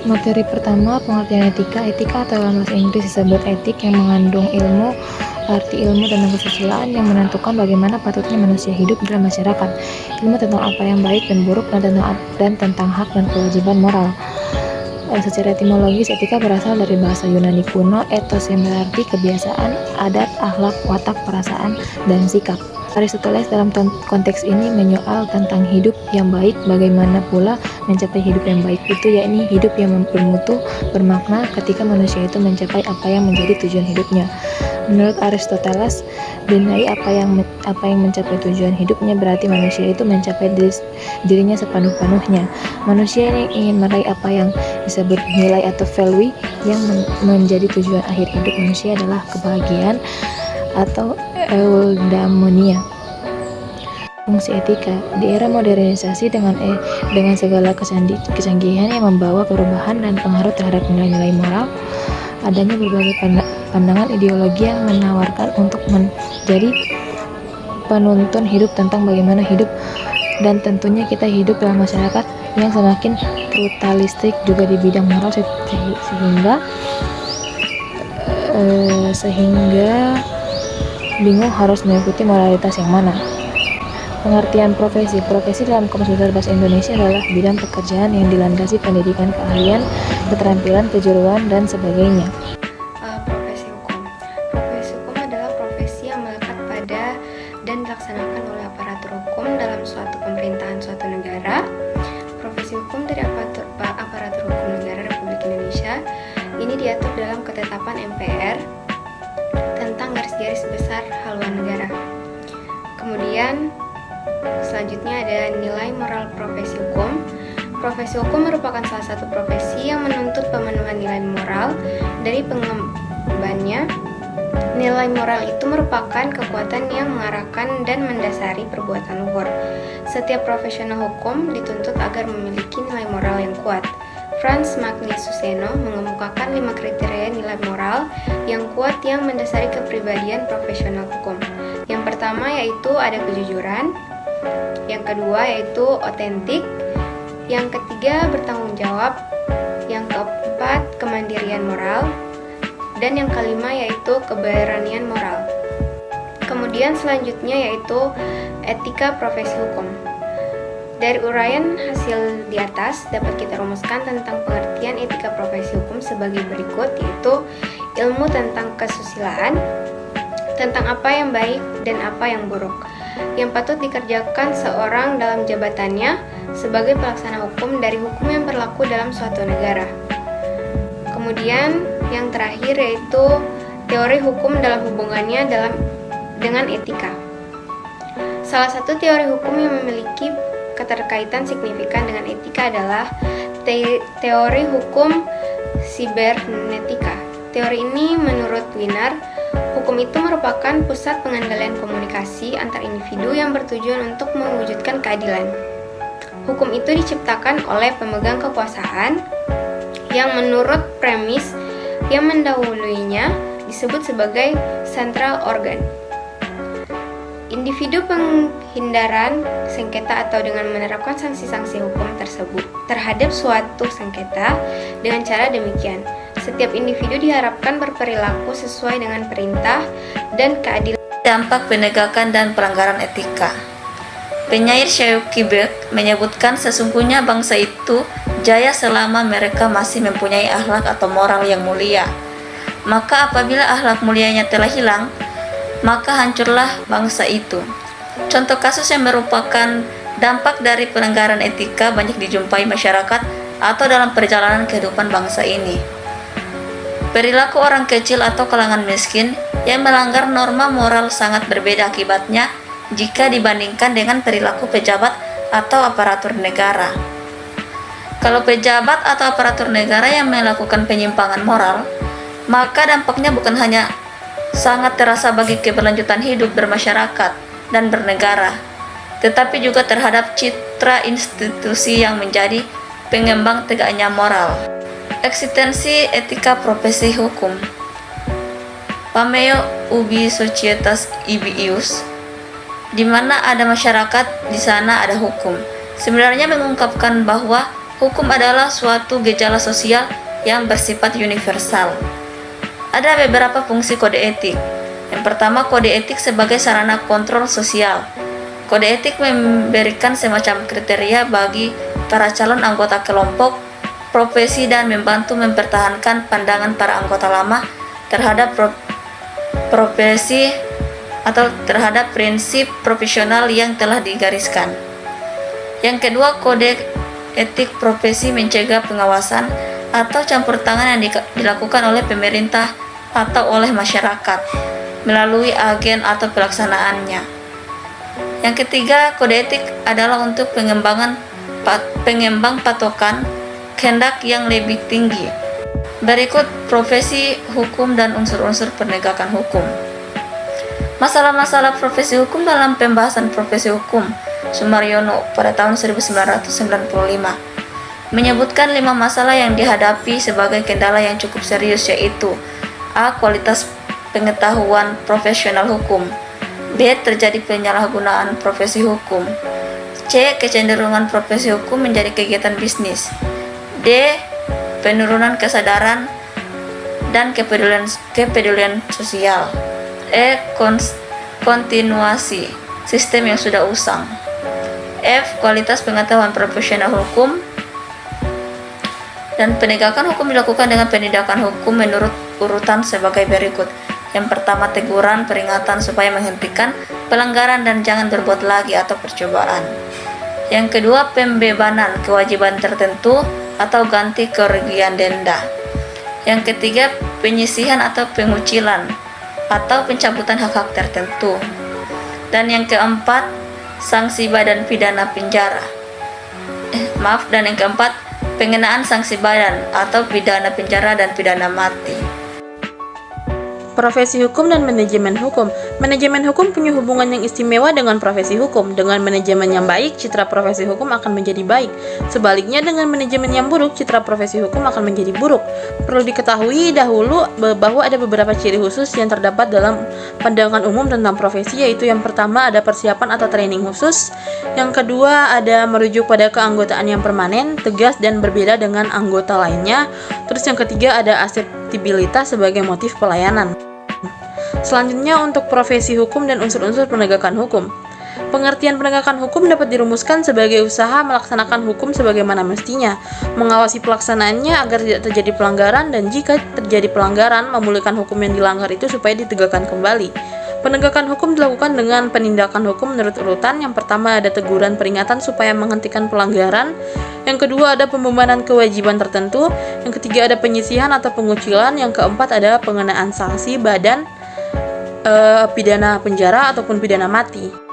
Materi pertama, pengertian etika. Etika atau dalam bahasa Inggris disebut etik, yang mengandung ilmu, arti ilmu tentang kesusilaan yang menentukan bagaimana patutnya manusia hidup dalam masyarakat. Ilmu tentang apa yang baik dan buruk dan tentang hak dan kewajiban moral. Secara etimologis, etika berasal dari bahasa Yunani kuno, ethos yang berarti kebiasaan, adat, akhlak, watak, perasaan, dan sikap. Aristoteles dalam konteks ini menyoal tentang hidup yang baik, bagaimana pula mencapai hidup yang baik itu, yakni hidup yang bermutu, bermakna ketika manusia itu mencapai apa yang menjadi tujuan hidupnya. Menurut Aristoteles, dinai apa yang mencapai tujuan hidupnya berarti manusia itu mencapai dirinya sepenuh-penuhnya. Manusia yang ingin meraih apa yang disebut nilai atau value yang menjadi tujuan akhir hidup manusia adalah kebahagiaan atau eudaimonia. Fungsi etika di era modernisasi dengan segala kecanggihan yang membawa perubahan dan pengaruh terhadap nilai-nilai moral, adanya berbagai pandangan ideologi yang menawarkan untuk menjadi penuntun hidup tentang bagaimana hidup, dan tentunya kita hidup dalam masyarakat yang semakin brutalistik juga di bidang moral sehingga bingung harus mengikuti moralitas yang mana. Pengertian profesi. Profesi dalam Kamus Besar Bahasa Indonesia adalah bidang pekerjaan yang dilandasi pendidikan, keahlian, keterampilan, kejuruan, dan sebagainya. Profesi hukum. Profesi hukum adalah profesi yang melekat pada dan dilaksanakan oleh aparatur hukum dalam suatu pemerintahan suatu negara. Profesi hukum dari aparatur hukum negara Republik Indonesia ini diatur dalam ketetapan MPR tentang garis-garis besar haluan negara. Kemudian selanjutnya ada nilai moral profesi hukum. Profesi hukum merupakan salah satu profesi yang menuntut pemenuhan nilai moral dari pengembannya. Nilai moral itu merupakan kekuatan yang mengarahkan dan mendasari perbuatan luhur. Setiap profesional hukum dituntut agar memiliki nilai moral yang kuat. Frans Magnus Suseno mengemukakan 5 kriteria nilai moral yang kuat yang mendasari kepribadian profesional hukum. Yang pertama yaitu ada kejujuran, yang kedua yaitu otentik, yang ketiga bertanggung jawab, yang keempat kemandirian moral, dan yang kelima yaitu keberanian moral. Kemudian selanjutnya yaitu etika profesi hukum. Dari uraian hasil di atas dapat kita rumuskan tentang pengertian etika profesi hukum sebagai berikut, yaitu ilmu tentang kesusilaan, tentang apa yang baik dan apa yang buruk, yang patut dikerjakan seorang dalam jabatannya sebagai pelaksana hukum dari hukum yang berlaku dalam suatu negara. Kemudian yang terakhir yaitu teori hukum dalam hubungannya dengan etika. Salah satu teori hukum yang memiliki keterkaitan signifikan dengan etika adalah teori hukum sibernetika. Teori ini menurut Wiener, hukum itu merupakan pusat pengendalian komunikasi antar individu yang bertujuan untuk mewujudkan keadilan. Hukum itu diciptakan oleh pemegang kekuasaan yang menurut premis yang mendahuluinya disebut sebagai central organ. Individu penghindaran sengketa atau dengan menerapkan sanksi-sanksi hukum tersebut terhadap suatu sengketa dengan cara demikian. Setiap individu diharapkan berperilaku sesuai dengan perintah dan keadilan. Dampak penegakan dan pelanggaran etika. Penyair Sheuki Beck menyebutkan sesungguhnya bangsa itu jaya selama mereka masih mempunyai akhlak atau moral yang mulia. Maka apabila akhlak mulianya telah hilang, maka hancurlah bangsa itu. Contoh kasus yang merupakan dampak dari pelanggaran etika banyak dijumpai masyarakat atau dalam perjalanan kehidupan bangsa ini. Perilaku orang kecil atau kalangan miskin yang melanggar norma moral sangat berbeda akibatnya jika dibandingkan dengan perilaku pejabat atau aparatur negara. Kalau pejabat atau aparatur negara yang melakukan penyimpangan moral, maka dampaknya bukan hanya sangat terasa bagi keberlanjutan hidup bermasyarakat dan bernegara, tetapi juga terhadap citra institusi yang menjadi pengembang tegaknya moral. Eksistensi etika profesi hukum. Pameo ubi societas ius, di mana ada masyarakat, di sana ada hukum. Sebenarnya mengungkapkan bahwa Hukum adalah suatu gejala sosial yang bersifat universal. Ada beberapa fungsi kode etik. Yang pertama, kode etik sebagai sarana kontrol sosial. Kode etik memberikan semacam kriteria bagi para calon anggota kelompok, profesi, dan membantu mempertahankan pandangan para anggota lama terhadap profesi atau terhadap prinsip profesional yang telah digariskan. Yang kedua, kode etik profesi mencegah pengawasan atau campur tangan yang dilakukan oleh pemerintah atau oleh masyarakat melalui agen atau pelaksanaannya. Yang ketiga, kode etik adalah untuk pengembang patokan kehendak yang lebih tinggi. Berikut profesi hukum dan unsur-unsur penegakan hukum. Masalah-masalah profesi hukum dalam pembahasan profesi hukum Sumaryono pada tahun 1995 menyebutkan 5 masalah yang dihadapi sebagai kendala yang cukup serius, yaitu A. Kualitas pengetahuan profesional hukum, B. Terjadi penyalahgunaan profesi hukum, C. Kecenderungan profesi hukum menjadi kegiatan bisnis, D. Penurunan kesadaran dan kepedulian sosial, E. Kontinuasi sistem yang sudah usang, F. Kualitas pengetahuan profesional hukum. Dan penegakan hukum dilakukan dengan penindakan hukum menurut urutan sebagai berikut. Yang pertama, teguran, peringatan supaya menghentikan pelanggaran dan jangan berbuat lagi atau percobaan. Yang kedua, pembebanan kewajiban tertentu atau ganti kerugian denda. Yang ketiga, penyisihan atau pengucilan atau pencabutan hak-hak tertentu. Dan yang keempat, sanksi badan pidana penjara. Dan yang keempat, pengenaan sanksi badan atau pidana penjara dan pidana mati. Profesi hukum dan manajemen hukum. Manajemen hukum punya hubungan yang istimewa dengan profesi hukum. Dengan manajemen yang baik, citra profesi hukum akan menjadi baik. Sebaliknya, dengan manajemen yang buruk, citra profesi hukum akan menjadi buruk. Perlu diketahui dahulu bahwa ada beberapa ciri khusus yang terdapat dalam pandangan umum tentang profesi, yaitu yang pertama ada persiapan atau training khusus. Yang kedua ada merujuk pada keanggotaan yang permanen, tegas dan berbeda dengan anggota lainnya. Terus yang ketiga ada akseptabilitas sebagai motif pelayanan. Selanjutnya untuk profesi hukum dan unsur-unsur penegakan hukum. Pengertian penegakan hukum dapat dirumuskan sebagai usaha melaksanakan hukum sebagaimana mestinya, mengawasi pelaksanaannya agar tidak terjadi pelanggaran, dan jika terjadi pelanggaran, memulihkan hukum yang dilanggar itu supaya ditegakkan kembali. Penegakan hukum dilakukan dengan penindakan hukum menurut urutan. Yang pertama ada teguran peringatan supaya menghentikan pelanggaran. Yang kedua ada pembebanan kewajiban tertentu. Yang ketiga ada penyisihan atau pengucilan. Yang keempat ada pengenaan sanksi badan, pidana penjara ataupun pidana mati.